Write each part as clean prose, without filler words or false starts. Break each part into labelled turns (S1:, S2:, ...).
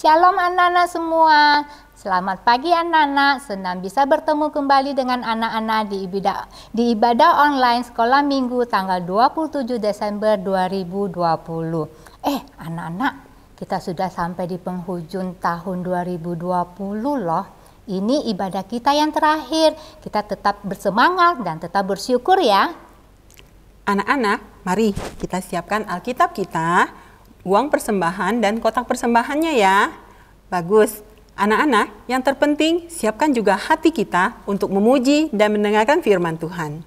S1: Shalom anak-anak semua. Selamat pagi anak-anak. Senang bisa bertemu kembali dengan anak-anak di ibadah online sekolah minggu tanggal 27 Desember 2020. Anak-anak, kita sudah sampai di penghujung tahun 2020 loh. Ini ibadah kita yang terakhir. Kita tetap bersemangat dan tetap bersyukur ya.
S2: Anak-anak, mari kita siapkan Alkitab kita, uang persembahan dan kotak persembahannya ya. Bagus. Anak-anak, yang terpenting siapkan juga hati kita untuk memuji dan mendengarkan firman Tuhan.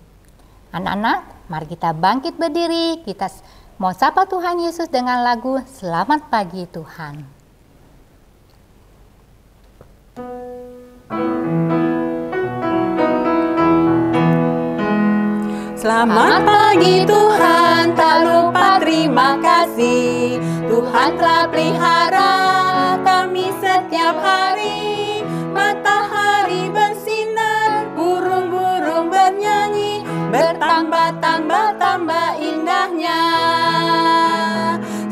S1: Anak-anak, mari kita bangkit berdiri. Kita mau sapa Tuhan Yesus dengan lagu Selamat Pagi Tuhan.
S2: Selamat pagi Tuhan, tak lupa terima kasih. Tuhan telah pelihara kami setiap hari. Matahari bersinar, burung-burung bernyanyi, bertambah-tambah indahnya.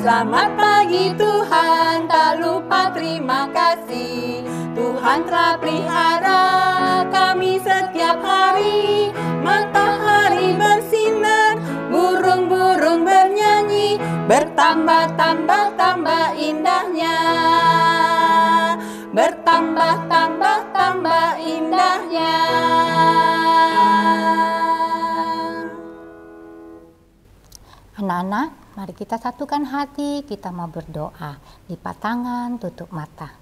S2: Selamat pagi Tuhan, tak lupa terima kasih. Tuhan telah pelihara kami setiap hari. Matahari bersinar, burung-burung bernyanyi, bertambah-tambah indahnya. Bertambah-tambah indahnya.
S1: Anak-anak, mari kita satukan hati, kita mau berdoa. Lipat tangan, tutup mata.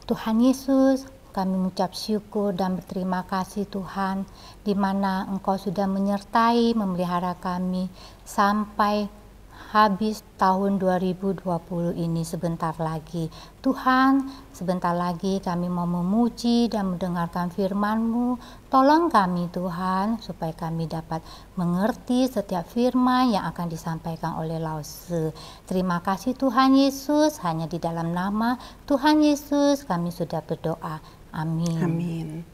S1: Tuhan Yesus, kami mengucap syukur dan berterima kasih Tuhan, di mana Engkau sudah menyertai, memelihara kami sampai habis tahun 2020 ini sebentar lagi. Tuhan, sebentar lagi kami mau memuji dan mendengarkan firman-Mu. Tolong kami Tuhan, supaya kami dapat mengerti setiap firman yang akan disampaikan oleh Lause. Terima kasih Tuhan Yesus, hanya di dalam nama Tuhan Yesus kami sudah berdoa. Amin.
S2: Amin.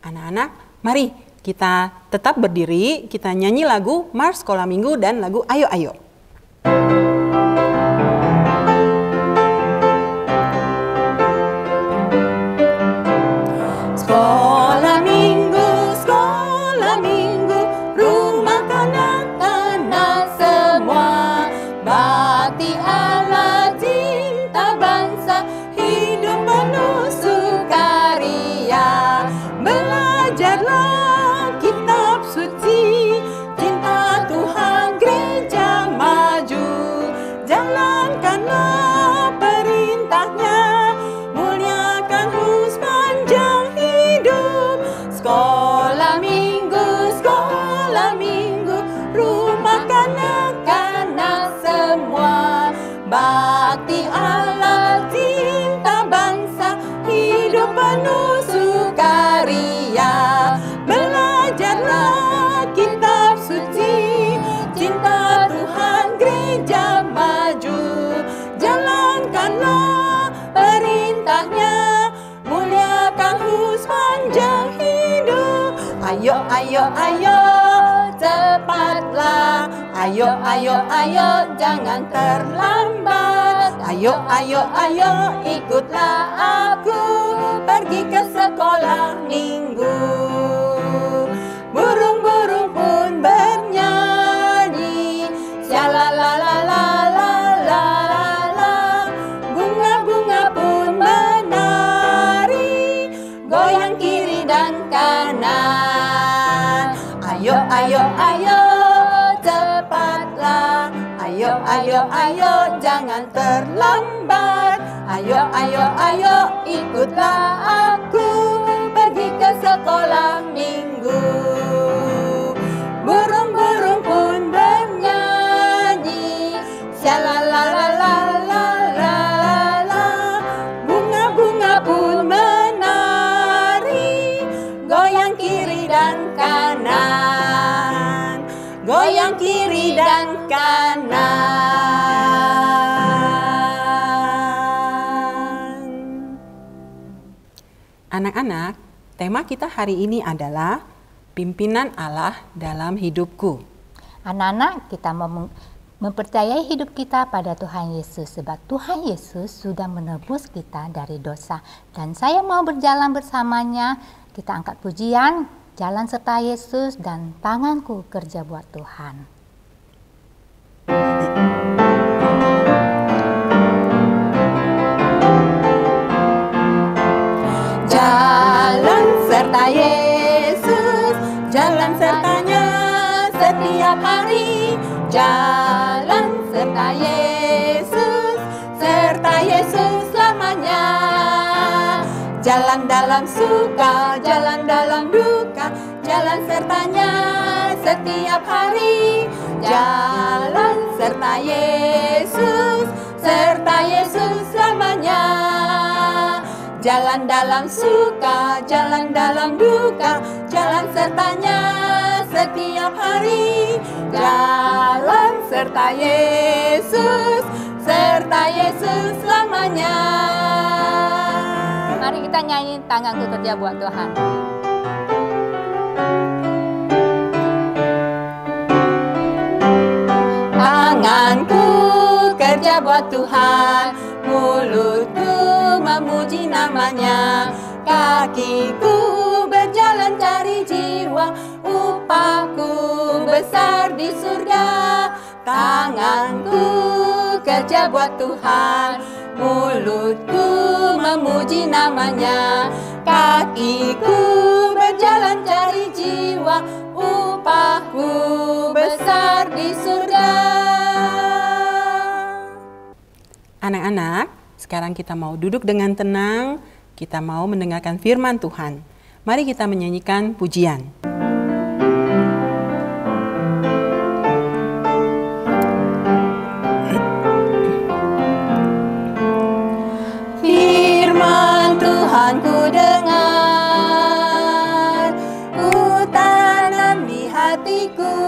S2: Anak-anak, mari kita tetap berdiri, kita nyanyi lagu Mars Sekolah Minggu dan lagu Ayo Ayo. Sekolah minggu, rumah kanak-kanak semua, bakti Allah cinta bangsa, hidup penuh sukaria. Belajarlah kitab suci, cinta Tuhan gereja maju, jalankanlah perintahnya, muliakan sepanjang hidup. Sekolah minggu, rumah kanak-kanak semua, bakti Allah cinta bangsa, hidup penuh sukaria. Belajarlah kitab suci, cinta Tuhan gereja maju, jalankanlah perintahnya, muliakan sepanjang hidup. Ayo, ayo, ayo, cepatlah. Ayo, ayo, ayo, jangan terlambat. Ayo, ayo, ayo, ikutlah aku pergi ke sekolah minggu. Burung-burung pun bernyanyi, shalalalalalalalala. Bunga-bunga pun menari, goyang kiri dan kanan. Ayo, ayo, ayo, cepatlah. Ayo, ayo, ayo, jangan terlambat. Ayo, ayo, ayo, ikutlah aku pergi ke sekolah minggu. Burung-burung pun bernyanyi, shalalalalalalalala. Bunga-bunga pun menari, goyang kiri dan kanan, goyang kiri dan kanan. Anak-anak, tema kita hari ini adalah pimpinan Allah dalam hidupku.
S1: Anak-anak, kita mempercayai hidup kita pada Tuhan Yesus, sebab Tuhan Yesus sudah menebus kita dari dosa. Dan saya mau berjalan bersamanya. Kita angkat pujian, jalan serta Yesus, dan tanganku kerja buat Tuhan.
S2: Jalan serta Yesus, jalan sertanya setiap hari. Jalan serta Yesus selamanya. Jalan dalam suka, jalan dalam duka, jalan sertanya setiap hari. Jalan serta Yesus selamanya. Jalan dalam suka, jalan dalam duka, jalan sertanya setiap hari. Jalan serta Yesus selamanya.
S1: Mari kita nyanyi tanganku kerja buat Tuhan.
S2: Tanganku kerja buat Tuhan, mulutku memuji namanya. Kakiku berjalan cari jiwa, upahku besar di surga. Tanganku kerja buat Tuhan, mulutku memuji namanya. Kakiku berjalan cari jiwa, upahku besar di surga. Anak-anak, sekarang kita mau duduk dengan tenang. Kita mau mendengarkan firman Tuhan. Mari kita menyanyikan pujian. Firman Tuhan ku dengar, ku tanam di hatiku.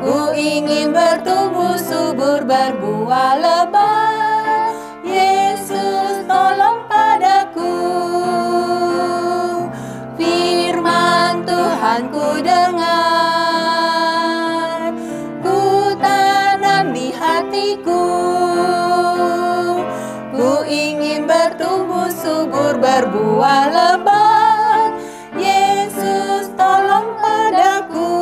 S2: Ku ingin bertumbuh subur, berbuah lebat. Yesus tolong padaku. Firman Tuhan ku dengar, ku tanam di hatiku. Ku ingin bertumbuh subur, berbuah lebat. Yesus tolong padaku.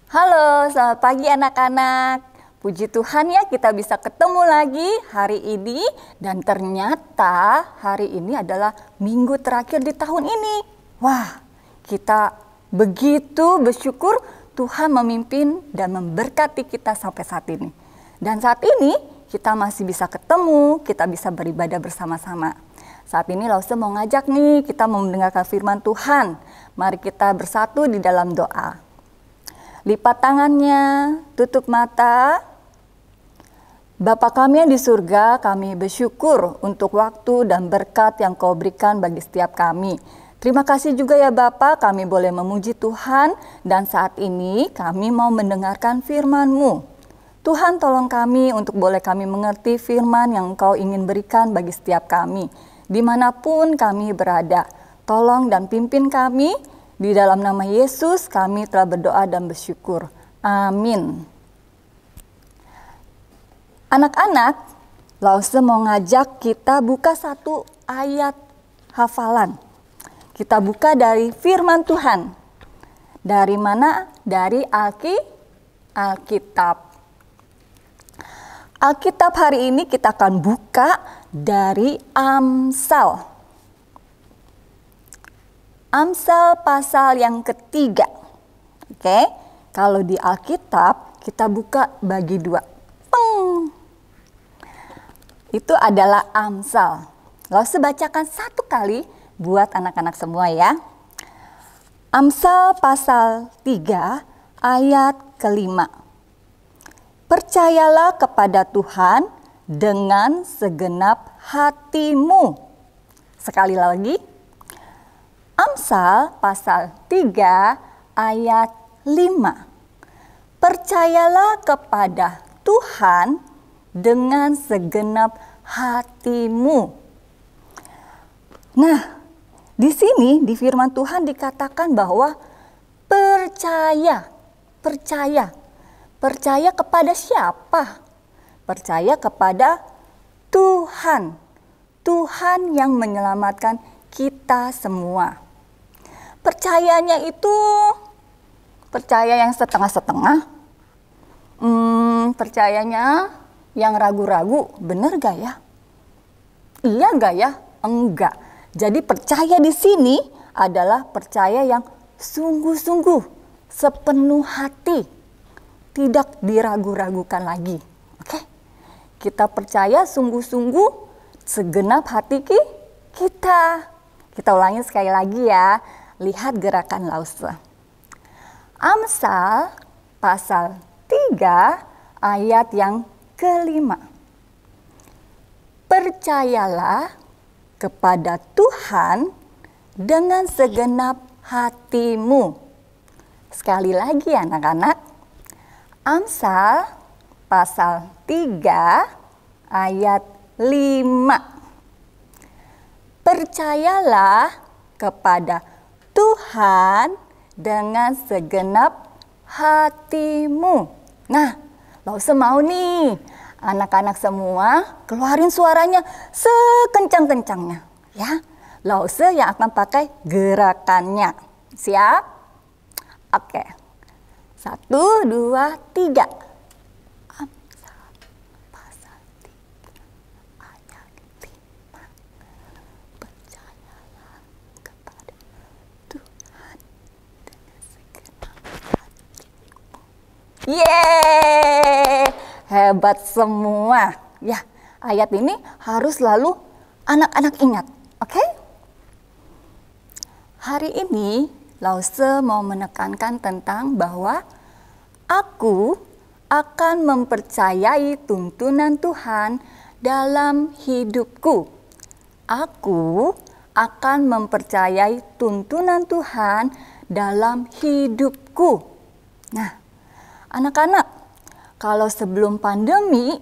S3: Halo, selamat pagi anak-anak. Puji Tuhan ya, kita bisa ketemu lagi hari ini. Dan ternyata hari ini adalah minggu terakhir di tahun ini. Wah, kita begitu bersyukur Tuhan memimpin dan memberkati kita sampai saat ini. Dan saat ini kita masih bisa ketemu, kita bisa beribadah bersama-sama. Saat ini Lause mau ngajak nih, kita mau mendengarkan firman Tuhan. Mari kita bersatu di dalam doa. Lipat tangannya, tutup mata. Bapa kami yang di surga, kami bersyukur untuk waktu dan berkat yang Kau berikan bagi setiap kami. Terima kasih juga ya Bapa, kami boleh memuji Tuhan dan saat ini kami mau mendengarkan firman-Mu. Tuhan tolong kami untuk boleh kami mengerti firman yang Engkau ingin berikan bagi setiap kami. Dimanapun kami berada, tolong dan pimpin kami. Di dalam nama Yesus kami telah berdoa dan bersyukur. Amin. Anak-anak, Lause mau ngajak kita buka satu ayat hafalan. Kita buka dari firman Tuhan. Dari mana? Dari Alkitab. Alkitab hari ini kita akan buka dari Amsal. Amsal pasal yang ketiga. Oke, kalau di Alkitab kita buka bagi dua. Peng. Itu adalah Amsal. Lalu bacakan satu kali buat anak-anak semua ya. Amsal pasal 3 ayat ke-5. Percayalah kepada Tuhan dengan segenap hatimu. Sekali lagi. Amsal pasal 3 ayat 5. Percayalah kepada Tuhan dengan segenap hatimu. Nah, di sini di firman Tuhan dikatakan bahwa percaya. Percaya kepada siapa? Percaya kepada Tuhan. Tuhan yang menyelamatkan kita semua. Percayanya itu percaya yang setengah-setengah. Percayanya yang ragu-ragu, bener gak ya? Iya gak ya? Enggak. Jadi percaya di sini adalah percaya yang sungguh-sungguh, sepenuh hati, tidak diragu-ragukan lagi. Oke? Kita percaya sungguh-sungguh, segenap hati kita. Kita ulangi sekali lagi ya. Lihat gerakan Lause. Amsal pasal 3 ayat yang kelima. Percayalah kepada Tuhan dengan segenap hatimu. Sekali lagi anak-anak. Amsal pasal 3 ayat 5. Percayalah kepada Tuhan dengan segenap hatimu. Nah, Lause mau nih anak-anak semua keluarin suaranya sekencang-kencangnya ya. Lause yang akan pakai gerakannya. Siap? Oke. 1, 2, 3. Amsal pasal 3 ayat 5. Percayalah kepada Tuhan dengan segenap hatimu. Yeay! Hebat semua. Ya, ayat ini harus selalu anak-anak ingat. Oke? Hari ini Lause mau menekankan tentang bahwa aku akan mempercayai tuntunan Tuhan dalam hidupku. Aku akan mempercayai tuntunan Tuhan dalam hidupku. Nah, anak-anak, kalau sebelum pandemi,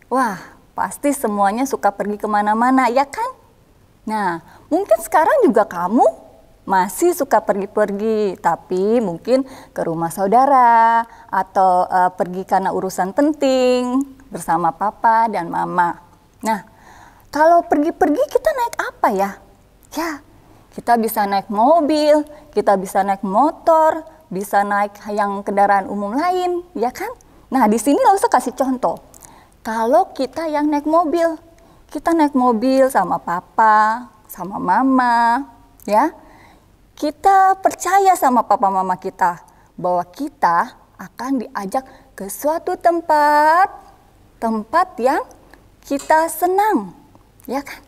S3: wah pasti semuanya suka pergi kemana-mana, ya kan? Nah, mungkin sekarang juga kamu masih suka pergi-pergi, tapi mungkin ke rumah saudara atau pergi karena urusan penting bersama papa dan mama. Nah, kalau pergi-pergi kita naik apa ya? Ya, kita bisa naik mobil, kita bisa naik motor, bisa naik yang kendaraan umum lain, ya kan? Nah, di sini Lause kasih contoh. Kalau kita yang naik mobil, kita naik mobil sama papa, sama mama, ya. Kita percaya sama papa mama kita bahwa kita akan diajak ke suatu tempat yang kita senang, ya kan?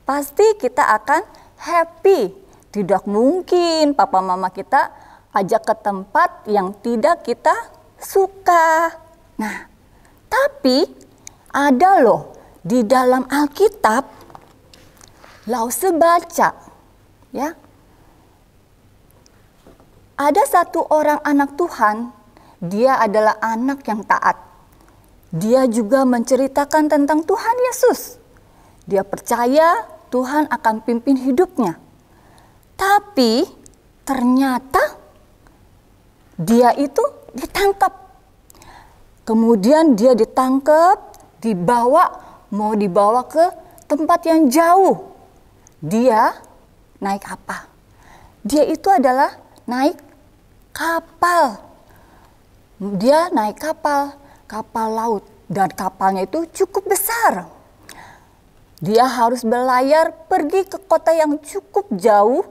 S3: Pasti kita akan happy. Tidak mungkin papa mama kita ajak ke tempat yang tidak kita suka. Nah, tapi ada loh di dalam Alkitab Lause baca, ya. Ada satu orang anak Tuhan, dia adalah anak yang taat. Dia juga menceritakan tentang Tuhan Yesus. Dia percaya Tuhan akan pimpin hidupnya. Tapi ternyata dia itu ditangkap. Kemudian dia ditangkap, mau dibawa ke tempat yang jauh. Dia naik apa? Dia itu adalah naik kapal. Dia naik kapal laut, dan kapalnya itu cukup besar. Dia harus berlayar pergi ke kota yang cukup jauh.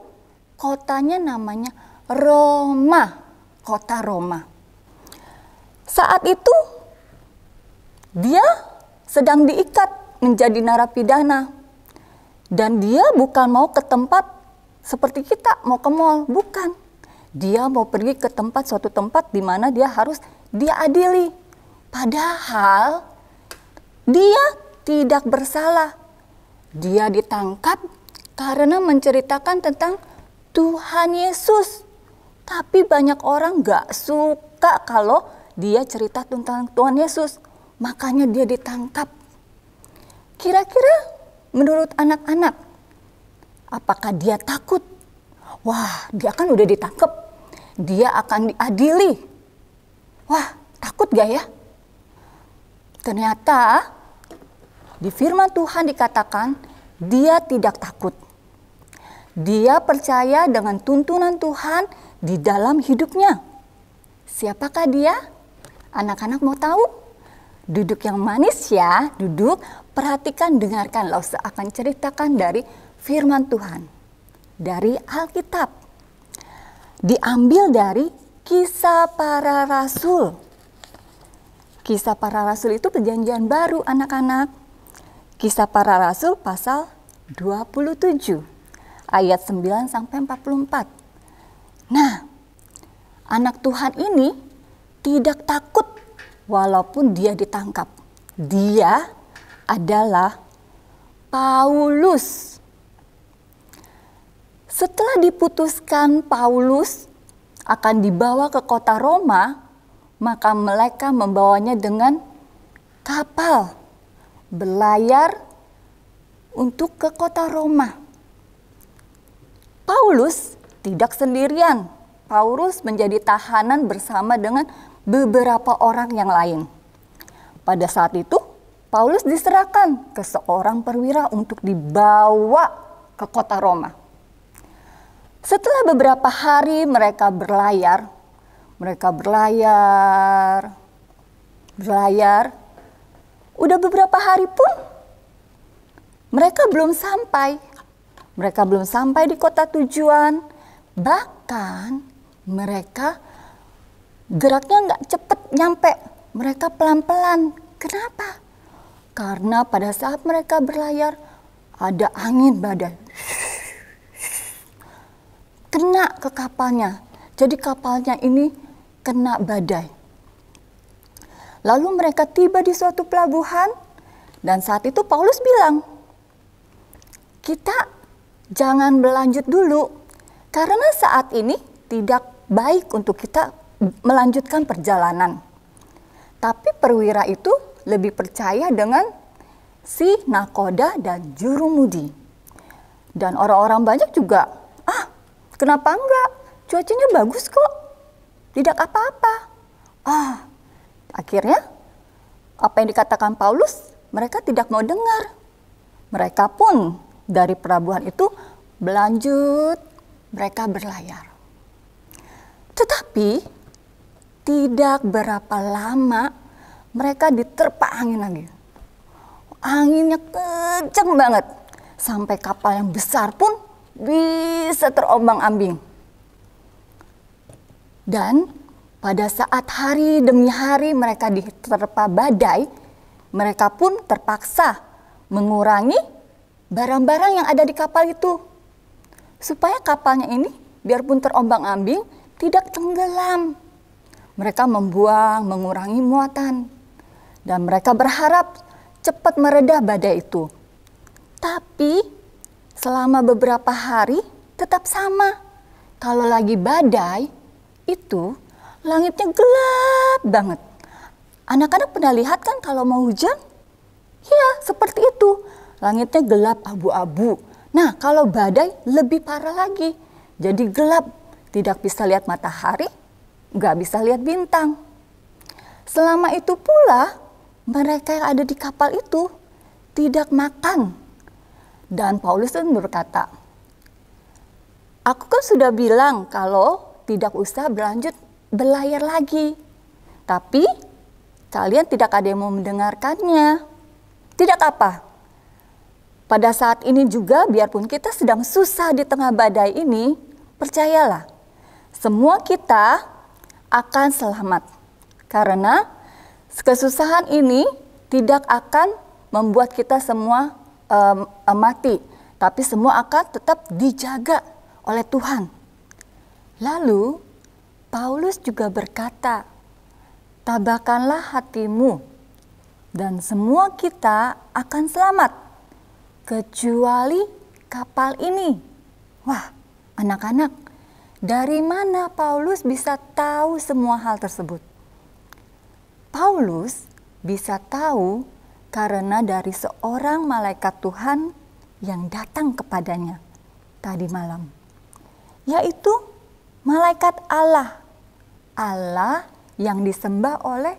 S3: Kotanya namanya Roma, kota Roma. Saat itu dia sedang diikat menjadi narapidana. Dan dia bukan mau ke tempat seperti kita, mau ke mall, bukan. Dia mau pergi ke suatu tempat di mana dia harus diadili. Padahal dia tidak bersalah. Dia ditangkap karena menceritakan tentang Tuhan Yesus. Tapi banyak orang gak suka kalau dia cerita tentang Tuhan Yesus. Makanya dia ditangkap. Kira-kira menurut anak-anak, Apakah dia takut? Wah, dia kan udah ditangkap. Dia akan diadili. Wah, takut gak ya? Ternyata di firman Tuhan dikatakan dia tidak takut. Dia percaya dengan tuntunan Tuhan di dalam hidupnya. Siapakah dia? Anak-anak mau tahu? Duduk yang manis ya, duduk, perhatikan, dengarkan. Lalu saya akan ceritakan dari firman Tuhan. Dari Alkitab. Diambil dari Kisah Para Rasul. Kisah Para Rasul itu perjanjian baru anak-anak. Kisah Para Rasul pasal 27 ayat 9 sampai 44. Nah, anak Tuhan ini tidak takut walaupun dia ditangkap. Dia adalah Paulus. Setelah diputuskan Paulus akan dibawa ke kota Roma, maka mereka membawanya dengan kapal berlayar untuk ke kota Roma. Paulus tidak sendirian. Paulus menjadi tahanan bersama dengan beberapa orang yang lain. Pada saat itu, Paulus diserahkan ke seorang perwira untuk dibawa ke kota Roma. Setelah beberapa hari mereka berlayar. Udah beberapa hari pun mereka belum sampai. Mereka belum sampai di kota tujuan. Bahkan mereka geraknya nggak cepet nyampe. Mereka pelan-pelan. Kenapa? Karena pada saat mereka berlayar ada angin badai. Kena ke kapalnya. Jadi kapalnya ini kena badai. Lalu mereka tiba di suatu pelabuhan dan saat itu Paulus bilang, kita jangan berlanjut dulu karena saat ini tidak baik untuk kita melanjutkan perjalanan. Tapi perwira itu lebih percaya dengan si nakoda dan jurumudi. Dan orang-orang banyak juga, kenapa enggak? Cuacanya bagus kok, tidak apa-apa. Akhirnya apa yang dikatakan Paulus, mereka tidak mau dengar. Mereka pun dari pelabuhan itu berlanjut, mereka berlayar. Tetapi tidak berapa lama mereka diterpa angin lagi. Anginnya kencang banget, sampai kapal yang besar pun bisa terombang-ambing. Dan pada saat hari demi hari mereka diterpa badai, mereka pun terpaksa mengurangi barang-barang yang ada di kapal itu. Supaya kapalnya ini biarpun terombang-ambing tidak tenggelam. Mereka mengurangi muatan. Dan mereka berharap cepat mereda badai itu. Tapi selama beberapa hari tetap sama. Kalau lagi badai itu langitnya gelap banget. Anak-anak pernah lihat kan kalau mau hujan? Ya, seperti itu. Langitnya gelap abu-abu. Nah, kalau badai lebih parah lagi. Jadi gelap, tidak bisa lihat matahari, nggak bisa lihat bintang. Selama itu pula, mereka yang ada di kapal itu tidak makan. Dan Paulus pun berkata, aku kan sudah bilang kalau tidak usah berlayar lagi. Tapi kalian tidak ada yang mau mendengarkannya. Tidak apa. Pada saat ini juga biarpun kita sedang susah di tengah badai ini, percayalah, semua kita akan selamat. Karena kesusahan ini tidak akan membuat kita semua mati, tapi semua akan tetap dijaga oleh Tuhan. Lalu Paulus juga berkata, tabahkanlah hatimu dan semua kita akan selamat, kecuali kapal ini. Wah, anak-anak, dari mana Paulus bisa tahu semua hal tersebut? Paulus bisa tahu karena dari seorang malaikat Tuhan yang datang kepadanya. tadi malam, yaitu malaikat Allah. Allah yang disembah oleh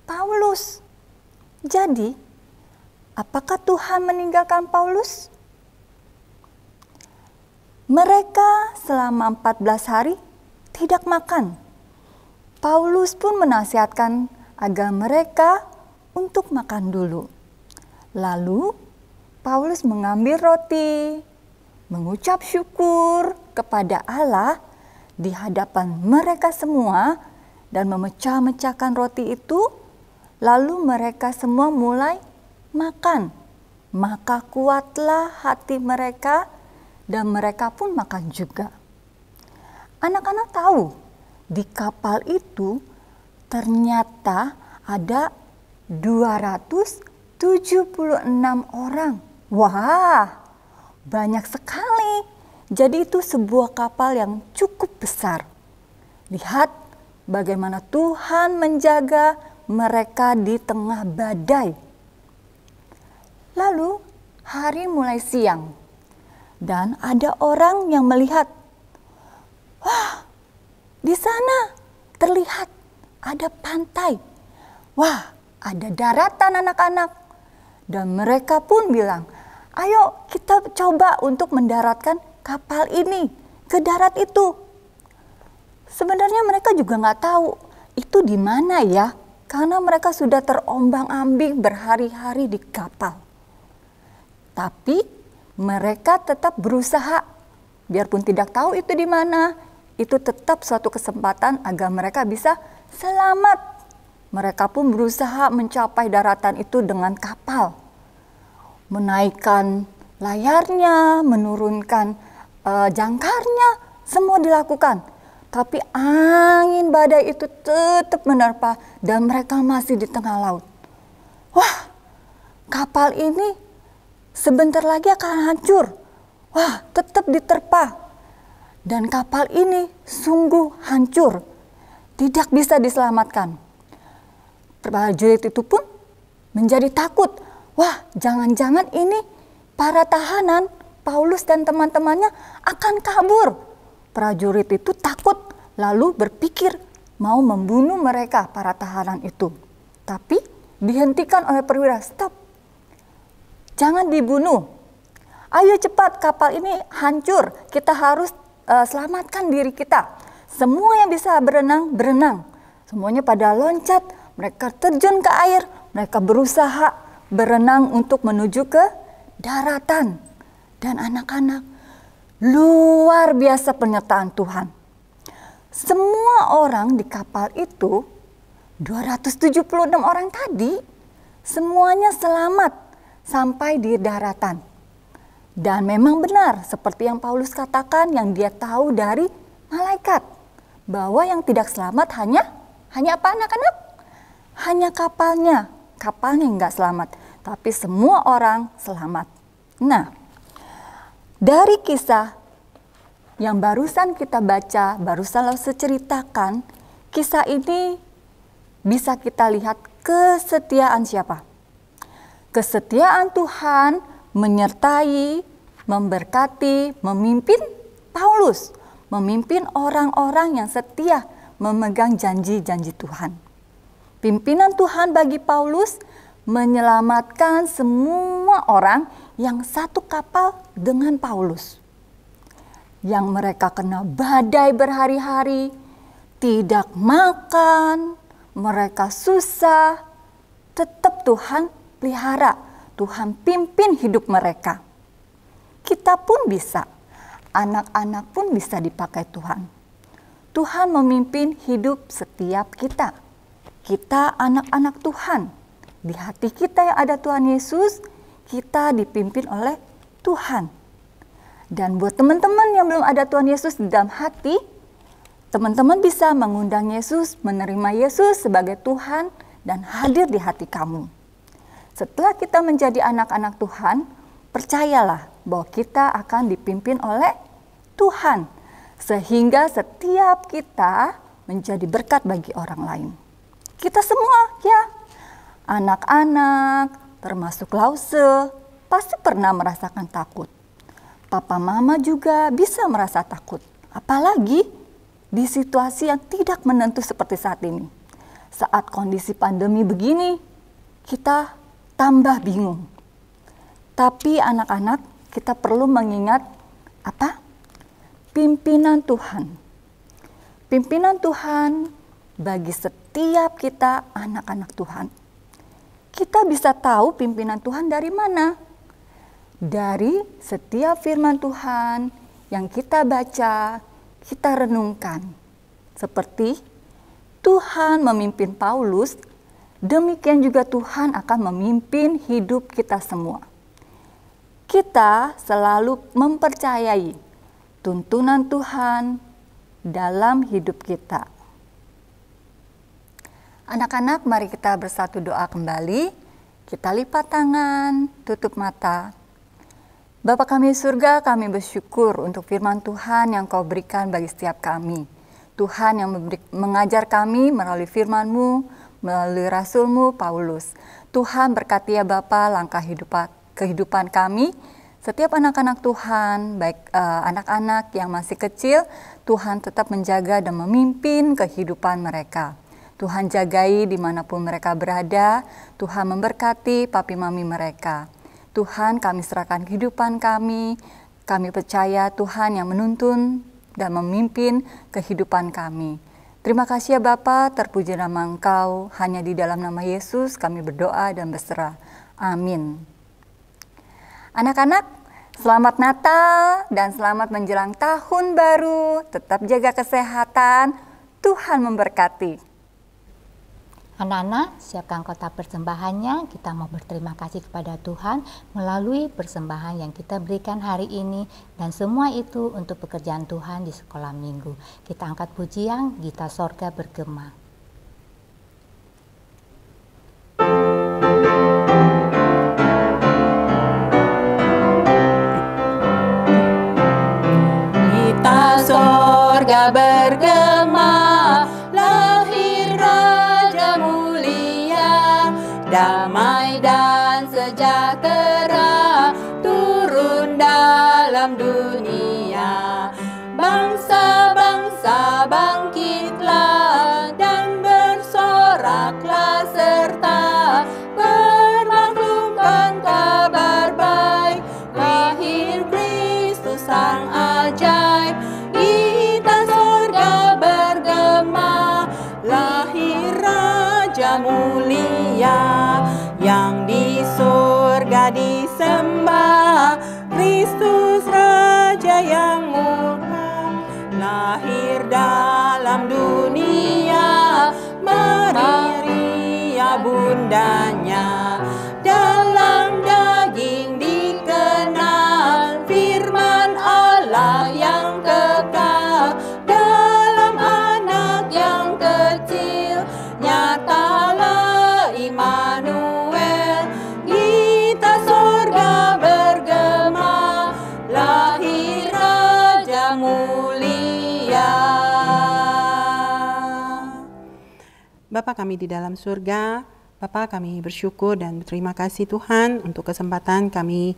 S3: Paulus. Jadi, apakah Tuhan meninggalkan Paulus? Mereka selama 14 hari tidak makan. Paulus pun menasihatkan agar mereka untuk makan dulu. Lalu, Paulus mengambil roti, mengucap syukur kepada Allah di hadapan mereka semua dan memecah-mecahkan roti itu, lalu mereka semua mulai makan. Maka kuatlah hati mereka dan mereka pun makan juga. Anak-anak tahu di kapal itu ternyata ada 276 orang. Wah, banyak sekali. Jadi itu sebuah kapal yang cukup besar. Lihat bagaimana Tuhan menjaga mereka di tengah badai. Lalu hari mulai siang dan ada orang yang melihat, wah, di sana terlihat ada pantai. Wah, ada daratan anak-anak. Dan mereka pun bilang, ayo kita coba untuk mendaratkan kapal ini ke darat itu. Sebenarnya mereka juga nggak tahu itu di mana ya, karena mereka sudah terombang-ambing berhari-hari di kapal. Tapi mereka tetap berusaha, biarpun tidak tahu itu di mana, itu tetap suatu kesempatan agar mereka bisa selamat. Mereka pun berusaha mencapai daratan itu dengan kapal, menaikkan layarnya, menurunkan jangkarnya, semua dilakukan. Tapi angin badai itu tetap menerpa dan mereka masih di tengah laut. Wah, kapal ini sebentar lagi akan hancur. Wah, tetap diterpa. Dan kapal ini sungguh hancur, tidak bisa diselamatkan. Prajurit itu pun menjadi takut. Wah, jangan-jangan ini para tahanan Paulus dan teman-temannya akan kabur. Prajurit itu takut, lalu berpikir mau membunuh mereka, para tahanan itu. Tapi dihentikan oleh perwira, stop. Jangan dibunuh. Ayo cepat, kapal ini hancur. Kita harus selamatkan diri kita. Semua yang bisa berenang, berenang. Semuanya pada loncat, mereka terjun ke air, mereka berusaha berenang untuk menuju ke daratan. Dan anak-anak, luar biasa penyertaan Tuhan. Semua orang di kapal itu, 276 orang tadi, semuanya selamat sampai di daratan. Dan memang benar seperti yang Paulus katakan, yang dia tahu dari malaikat, bahwa yang tidak selamat hanya apa anak-anak? Hanya kapalnya yang nggak selamat, tapi semua orang selamat. Nah, dari kisah yang barusan kita baca, barusan Lause ceritakan, kisah ini bisa kita lihat kesetiaan siapa? Kesetiaan Tuhan menyertai, memberkati, memimpin Paulus, memimpin orang-orang yang setia memegang janji-janji Tuhan. Pimpinan Tuhan bagi Paulus menyelamatkan semua orang yang satu kapal dengan Paulus. Yang mereka kena badai berhari-hari, tidak makan, mereka susah, tetap Tuhan pelihara, Tuhan pimpin hidup mereka. Kita pun bisa, anak-anak pun bisa dipakai Tuhan. Tuhan memimpin hidup setiap kita. Kita anak-anak Tuhan. Di hati kita yang ada Tuhan Yesus, kita dipimpin oleh Tuhan. Dan buat teman-teman yang belum ada Tuhan Yesus di dalam hati, teman-teman bisa mengundang Yesus, menerima Yesus sebagai Tuhan dan hadir di hati kamu. Setelah kita menjadi anak-anak Tuhan, percayalah bahwa kita akan dipimpin oleh Tuhan, sehingga setiap kita menjadi berkat bagi orang lain. Kita semua ya, anak-anak termasuk Lause pasti pernah merasakan takut. Papa Mama juga bisa merasa takut. Apalagi di situasi yang tidak menentu seperti saat ini. Saat kondisi pandemi begini, kita tambah bingung. Tapi anak-anak, kita perlu mengingat apa? Pimpinan Tuhan. Pimpinan Tuhan bagi setiap kita anak-anak Tuhan. Kita bisa tahu pimpinan Tuhan dari mana? Dari setiap firman Tuhan yang kita baca, kita renungkan. Seperti Tuhan memimpin Paulus, demikian juga Tuhan akan memimpin hidup kita semua. Kita selalu mempercayai tuntunan Tuhan dalam hidup kita. Anak-anak, mari kita bersatu doa kembali. Kita lipat tangan, tutup mata. Bapa kami di surga, kami bersyukur untuk firman Tuhan yang Kau berikan bagi setiap kami. Tuhan yang mengajar kami melalui firman-Mu, melalui Rasul-Mu, Paulus. Tuhan berkati ya Bapa langkah kehidupan kami. Setiap anak-anak Tuhan, baik anak-anak yang masih kecil, Tuhan tetap menjaga dan memimpin kehidupan mereka. Tuhan jagai dimanapun mereka berada, Tuhan memberkati papi mami mereka. Tuhan, kami serahkan kehidupan kami percaya Tuhan yang menuntun dan memimpin kehidupan kami. Terima kasih ya Bapa, terpuji nama Engkau, hanya di dalam nama Yesus kami berdoa dan berserah. Amin. Anak-anak, selamat Natal dan selamat menjelang tahun baru. Tetap jaga kesehatan, Tuhan memberkati.
S1: Anak-anak, siapkan kotak persembahannya. Kita mau berterima kasih kepada Tuhan melalui persembahan yang kita berikan hari ini. Dan semua itu untuk pekerjaan Tuhan di sekolah minggu. Kita angkat pujian, Gita Sorga bergema.
S2: Gita sorga bergema, lahir Raja mulia, damai dan sejahtera turun dalam dunia. Bangsa-bangsa bangkitlah dan bersoraklah serta bermaklumkan kabar baik, lahir Kristus Sang ajaib. Gita sorga bergema, lahir Raja mulia, yang di surga disembah, Kristus Raja yang murka, lahir dalam dunia, Maria bundanya, dalam daging dikenal, firman Allah yang kekal, dalam anak yang kecil, nyatalah Immanuel. Gita sorga bergema, lahir Raja mulia. Bapa kami di dalam surga, Bapa kami bersyukur dan berterima kasih Tuhan untuk kesempatan kami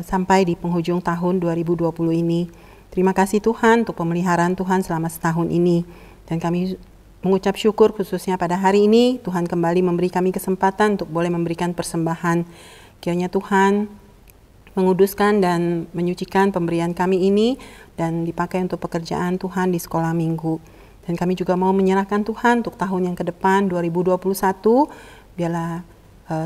S2: sampai di penghujung tahun 2020 ini. Terima kasih Tuhan untuk pemeliharaan Tuhan selama setahun ini. Dan kami mengucap syukur khususnya pada hari ini, Tuhan kembali memberi kami kesempatan untuk boleh memberikan persembahan. Kiranya Tuhan menguduskan dan menyucikan pemberian kami ini dan dipakai untuk pekerjaan Tuhan di sekolah minggu. Dan kami juga mau menyerahkan Tuhan untuk tahun yang ke depan 2021, biarlah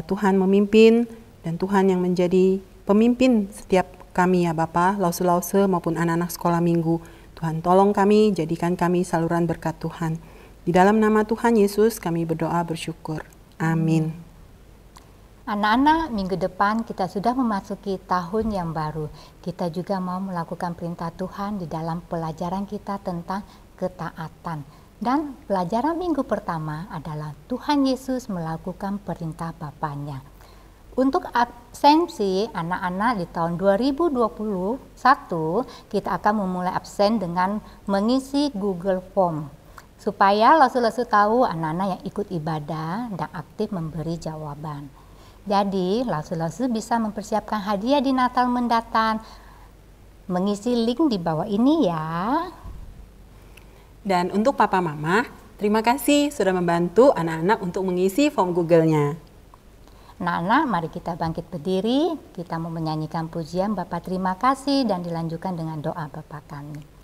S2: Tuhan memimpin dan Tuhan yang menjadi pemimpin setiap kami ya Bapa, lause-lause maupun anak-anak sekolah minggu. Tuhan tolong kami, jadikan kami saluran berkat Tuhan. Di dalam nama Tuhan Yesus kami berdoa bersyukur. Amin.
S1: Anak-anak, minggu depan kita sudah memasuki tahun yang baru. Kita juga mau melakukan perintah Tuhan di dalam pelajaran kita tentang ketaatan. Dan pelajaran minggu pertama adalah Tuhan Yesus melakukan perintah Bapanya. Untuk absensi anak-anak di tahun 2021, kita akan memulai absen dengan mengisi Google Form. Supaya lasu-lasu tahu anak-anak yang ikut ibadah dan aktif memberi jawaban. Jadi lasu-lasu bisa mempersiapkan hadiah di Natal mendatang. mengisi link di bawah ini ya.
S2: Dan untuk Papa Mama, terima kasih sudah membantu anak-anak untuk mengisi form Google-nya.
S1: Anak-anak, mari kita bangkit berdiri. Kita mau menyanyikan pujian Bapa terima kasih dan dilanjutkan dengan doa Bapa kami.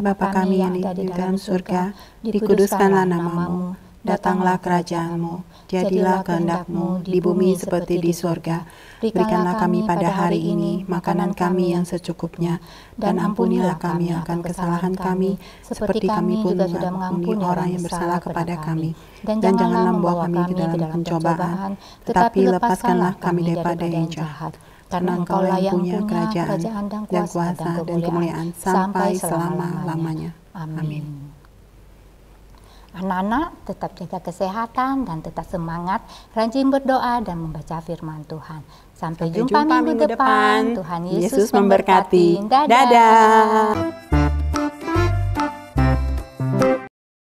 S2: Bapa kami yang ada di dalam surga, dikuduskanlah namamu, datanglah kerajaanmu, jadilah kehendak-mu di bumi seperti di surga. Berikanlah kami pada hari ini makanan kami yang secukupnya, dan ampunilah kami akan kesalahan kami, seperti kami pun juga mengampuni orang yang bersalah kepada kami. Dan janganlah membawa kami ke dalam pencobaan, tetapi lepaskanlah kami daripada yang jahat. Karena Engkaulah yang punya kerajaan dan kuasa dan kemuliaan sampai selama-lamanya. Amin.
S1: Anak-anak, tetap jaga kesehatan dan tetap semangat, rajin berdoa dan membaca firman Tuhan. Sampai jumpa minggu depan. Tuhan Yesus memberkati. Dadah.